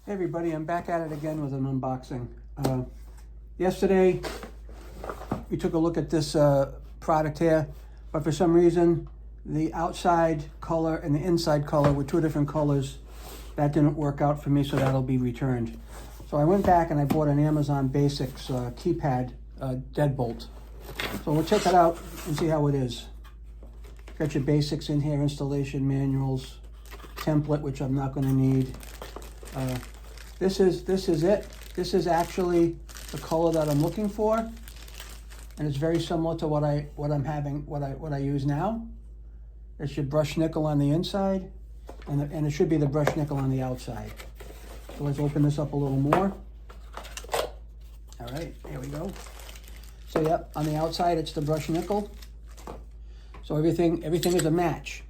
Hey everybody, I'm back at it again with an unboxing. Yesterday we took a look at this product here, but for some reason the outside color and the inside color were two different colors. That didn't work out for me, so that'll be returned. So I went back and I bought an Amazon Basics Keypad Deadbolt. So we'll check it out and see how it is. Got your basics in here, installation manuals, template, which I'm not going to need. This is it. This is actually the color that I'm looking for, and it's very similar to what I use now. It's your brushed nickel on the inside, and it should be the brushed nickel on the outside. So let's open this up a little more. All right, here we go. So yep, on the outside it's the brushed nickel. So everything is a match.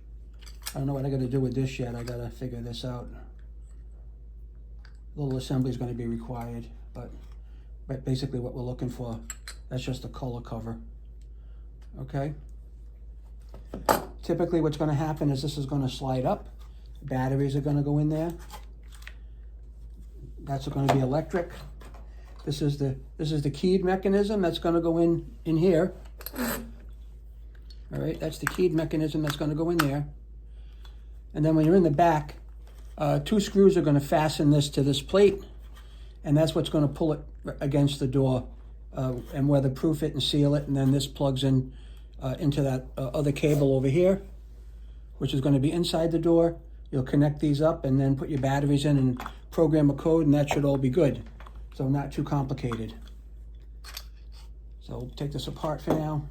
I don't know what I got to do with this yet. I got to figure this out. A little assembly is going to be required, but basically what we're looking for, that's just a color cover. Okay. Typically what's going to happen is this is going to slide up. Batteries are going to go in there. That's going to be electric. This is the keyed mechanism that's going to go in here. All right, that's the keyed mechanism that's going to go in there. And then when you're in the back, two screws are going to fasten this to this plate, and that's what's going to pull it against the door and weatherproof it and seal it. And then this plugs in into that other cable over here, which is going to be inside the door. You'll connect these up and then put your batteries in and program a code, and that should all be good. So not too complicated. So we'll take this apart for now.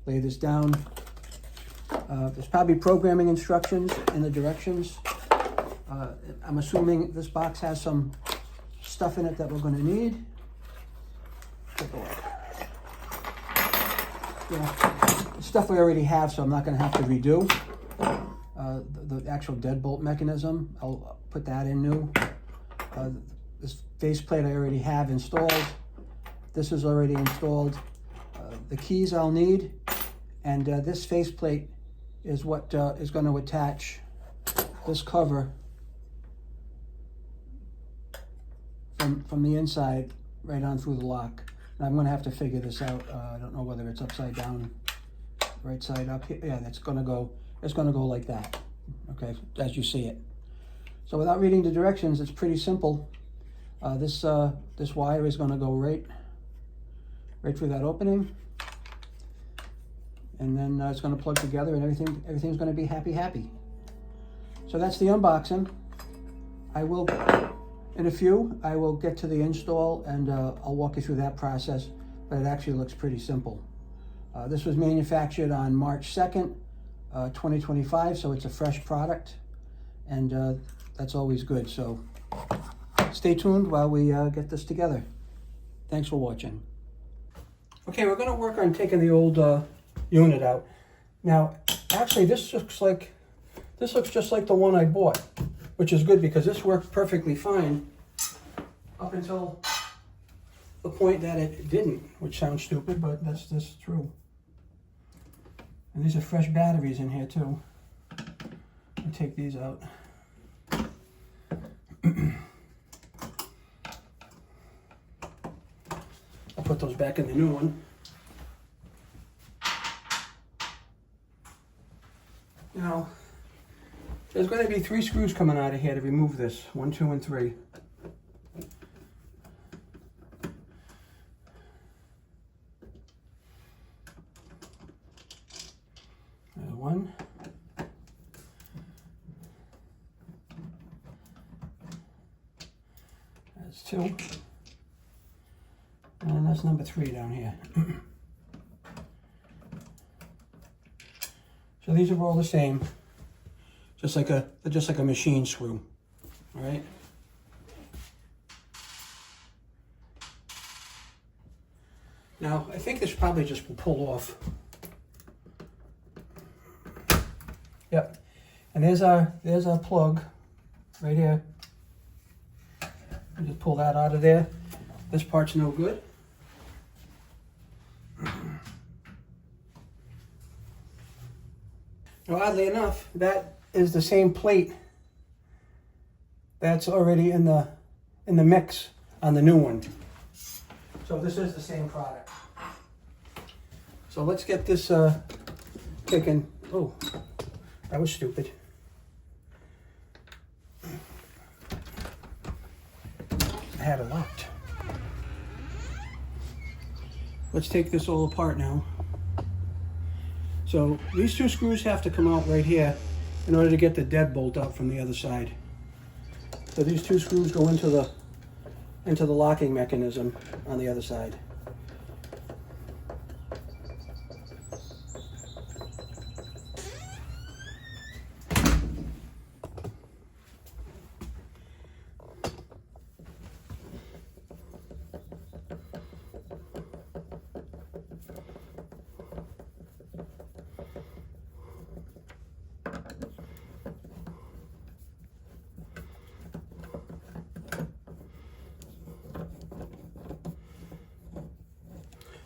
Lay this down. There's probably programming instructions in the directions. I'm assuming this box has some stuff in it that we're going to need. Take a look. Yeah, stuff we already have, so I'm not going to have to redo. The actual deadbolt mechanism, I'll put that in new. This faceplate I already have installed. This is already installed. The keys I'll need, and this faceplate is what is going to attach this cover from the inside right on through the lock. And I'm going to have to figure this out. I don't know whether it's upside down, right side up here. Yeah, it's going to go like that. Okay, as you see it. So without reading the directions, it's pretty simple. This wire is going to go right through that opening, and then it's going to plug together, and everything's going to be happy. So that's the unboxing. In a few, I will get to the install, and I'll walk you through that process, but it actually looks pretty simple. This was manufactured on March 2nd, 2025, so it's a fresh product, and that's always good. So stay tuned while we get this together. Thanks for watching. Okay, we're going to work on taking the old unit out. Now, actually, this looks just like the one I bought, which is good because this worked perfectly fine up until the point that it didn't, which sounds stupid, but that's true. And these are fresh batteries in here too. I'll take these out. I'll put those back in the new one. Now, there's going to be 3 screws coming out of here to remove this. 1, 2, and 3. One. That's 2. And that's number 3 down here. So these are all the same. Just like a machine screw, all right? Now, I think this probably just will pull off. Yep, and there's our plug right here. Just pull that out of there. This part's no good. Now, oddly enough, that is the same plate that's already in the mix on the new one. So this is the same product. So let's get this taken. Oh, that was stupid. I had it locked. Let's take this all apart now. So these two screws have to come out right here in order to get the deadbolt out from the other side. So these two screws go into the locking mechanism on the other side.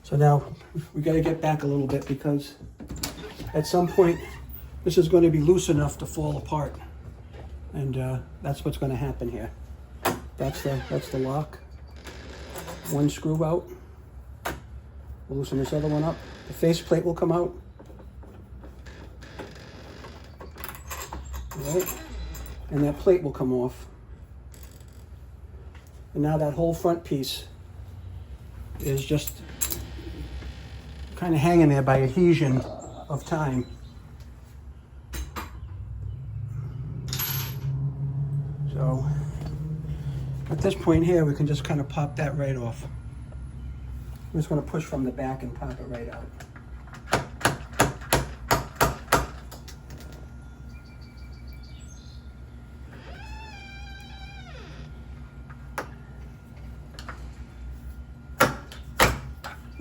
So now we got to get back a little bit because at some point this is going to be loose enough to fall apart, and that's what's going to happen here. That's the lock. One screw out. We'll loosen this other one up. The faceplate will come out. All right, and that plate will come off. And now that whole front piece is just kind of hanging there by adhesion of time. So at this point here, we can just kind of pop that right off. I'm just going to push from the back and pop it right out.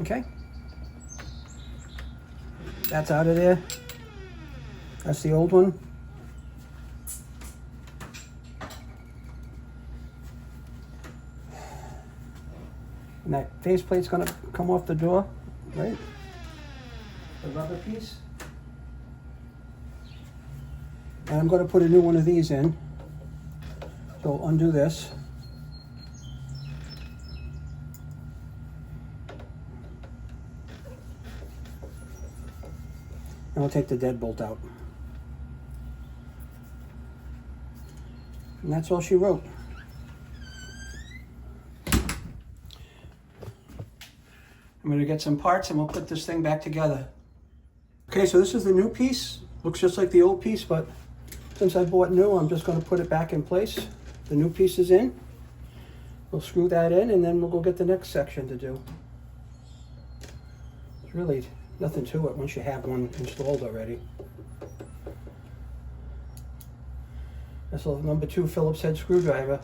Okay. That's out of there. That's the old one. And that faceplate's gonna come off the door, right? The rubber piece. And I'm gonna put a new one of these in. So undo this. And we'll take the deadbolt out. And that's all she wrote. I'm going to get some parts and we'll put this thing back together. Okay, so this is the new piece. Looks just like the old piece, but since I bought new, I'm just going to put it back in place. The new piece is in. We'll screw that in and then we'll go get the next section to do. It's really nothing to it once you have one installed already. This little number 2 Phillips head screwdriver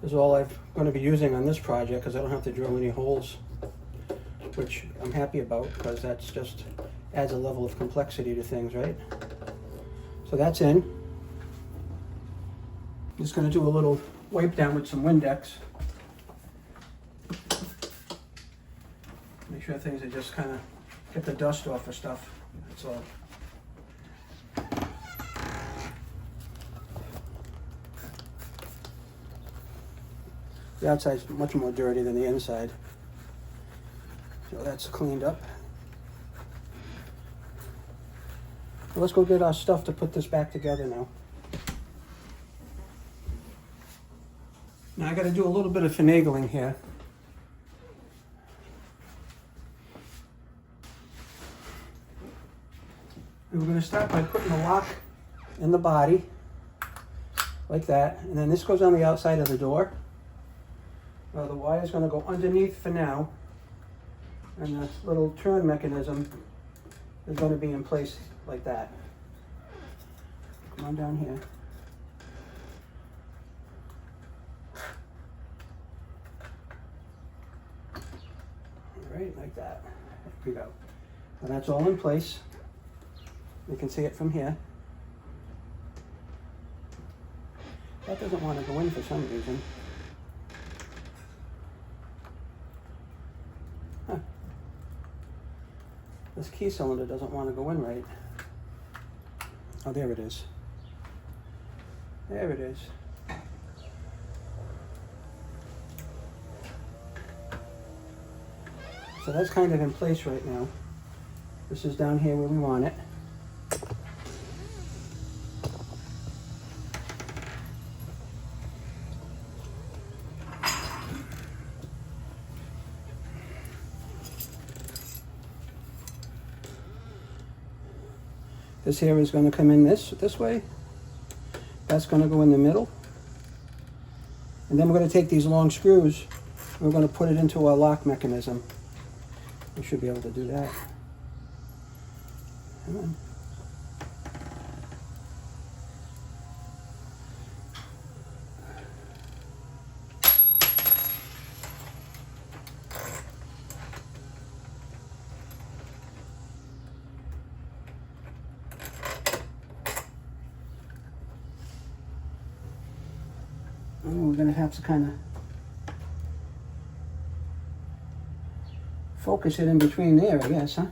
is all I'm going to be using on this project because I don't have to drill any holes, which I'm happy about because that's just adds a level of complexity to things, right? So that's in. Just going to do a little wipe down with some Windex. Make sure things are just kind of get the dust off of stuff, that's all. The outside's much more dirty than the inside. So that's cleaned up. So let's go get our stuff to put this back together now. Now I got to do a little bit of finagling here. We're going to start by putting the lock in the body, like that, and then this goes on the outside of the door. The wire is going to go underneath for now, and this little turn mechanism is going to be in place like that. Come on down here. All right, like that. There we go. And that's all in place. You can see it from here. That doesn't want to go in for some reason. Huh. This key cylinder doesn't want to go in right. Oh, there it is. There it is. So that's kind of in place right now. This is down here where we want it. This here is going to come in this way. That's going to go in the middle. And then we're going to take these long screws and we're going to put it into our lock mechanism. We should be able to do that. Come on. And we're going to have to kind of focus it in between there, I guess, huh?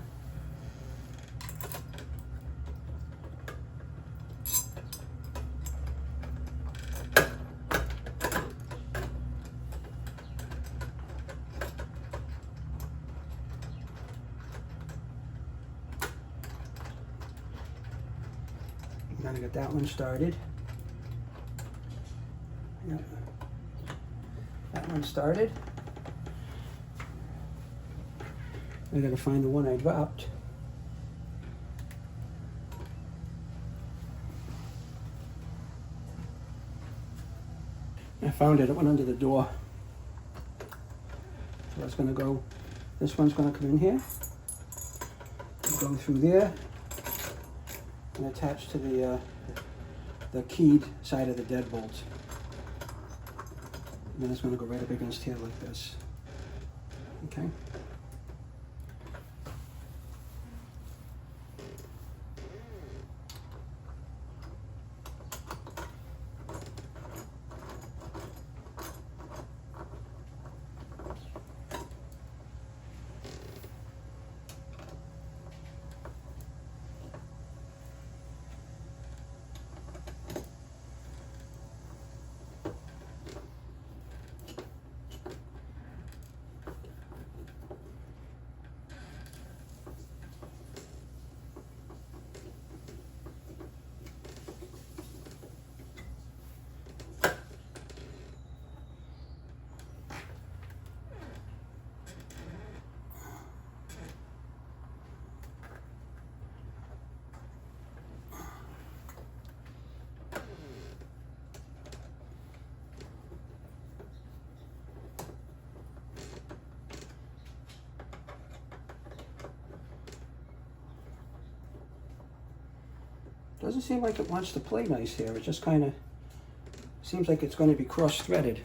Gotta get that one started. Yep. That one started. I gotta find the one I dropped. I found it. It went under the door. So it's gonna go. This one's gonna come in here. Go through there. And attach to the keyed side of the deadbolt. And then it's going to go right up against here like this. Okay. Doesn't seem like it wants to play nice here. It just kind of seems like it's going to be cross-threaded.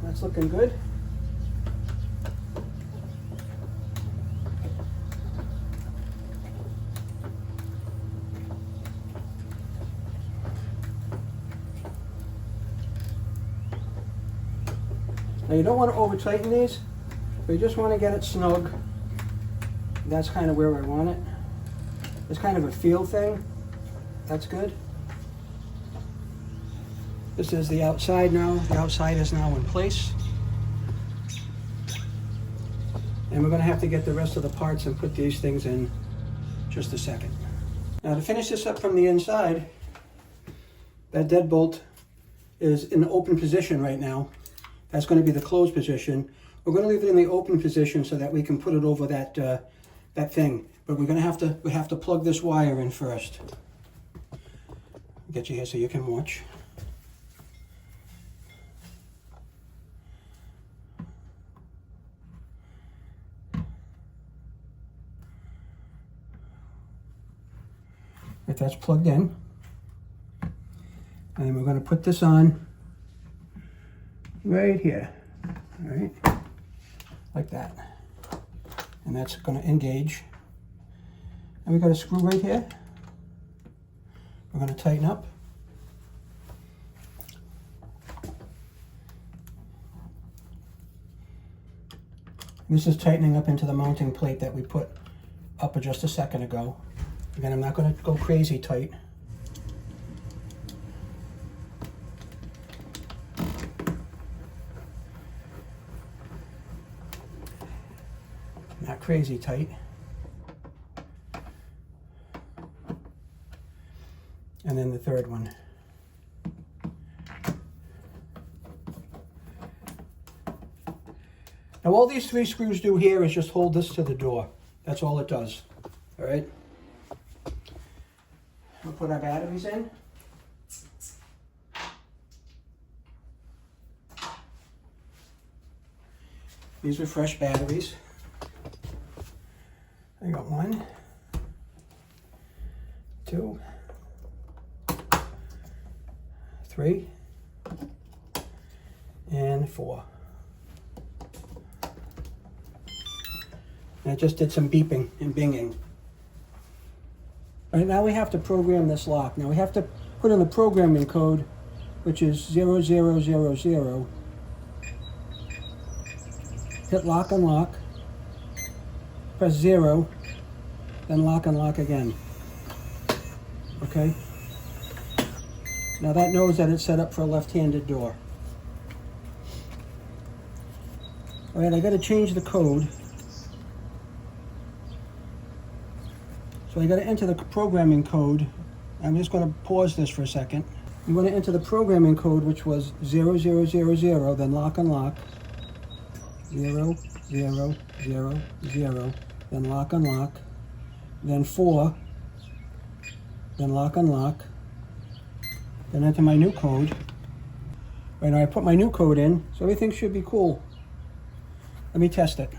That's looking good. Now you don't want to over tighten these, but you just want to get it snug. That's kind of where I want it. It's kind of a feel thing. That's good. This is the outside now. The outside is now in place. And we're going to have to get the rest of the parts and put these things in just a second. Now to finish this up from the inside, that deadbolt is in the open position right now. That's going to be the closed position. We're going to leave it in the open position so that we can put it over that that thing. But we're going to have to plug this wire in first. I'll get you here so you can watch. If that's plugged in, and we're going to put this on right here, all right, like that, and that's going to engage. And we've got a screw right here. We're going to tighten up. This is tightening up into the mounting plate that we put up just a second ago. Again, I'm not going to go crazy tight. Not crazy tight. And then the third one. Now all these 3 screws do here is just hold this to the door. That's all it does. All right? We'll put our batteries in. These are fresh batteries. I got 1, 2, 3, and 4. And it just did some beeping and binging. Right now we have to program this lock. Now we have to put in the programming code, which is 0000. Hit lock and lock. Press 0, then lock and lock again. Okay? Now that knows that it's set up for a left-handed door. All right, I got to change the code. So I got to enter the programming code. I'm just going to pause this for a second. I'm going to enter the programming code, which was 0000, then lock and lock. 0000, then lock and lock. Then 4, then lock and lock. Then enter my new code. Right now I put my new code in, so everything should be cool. Let me test it.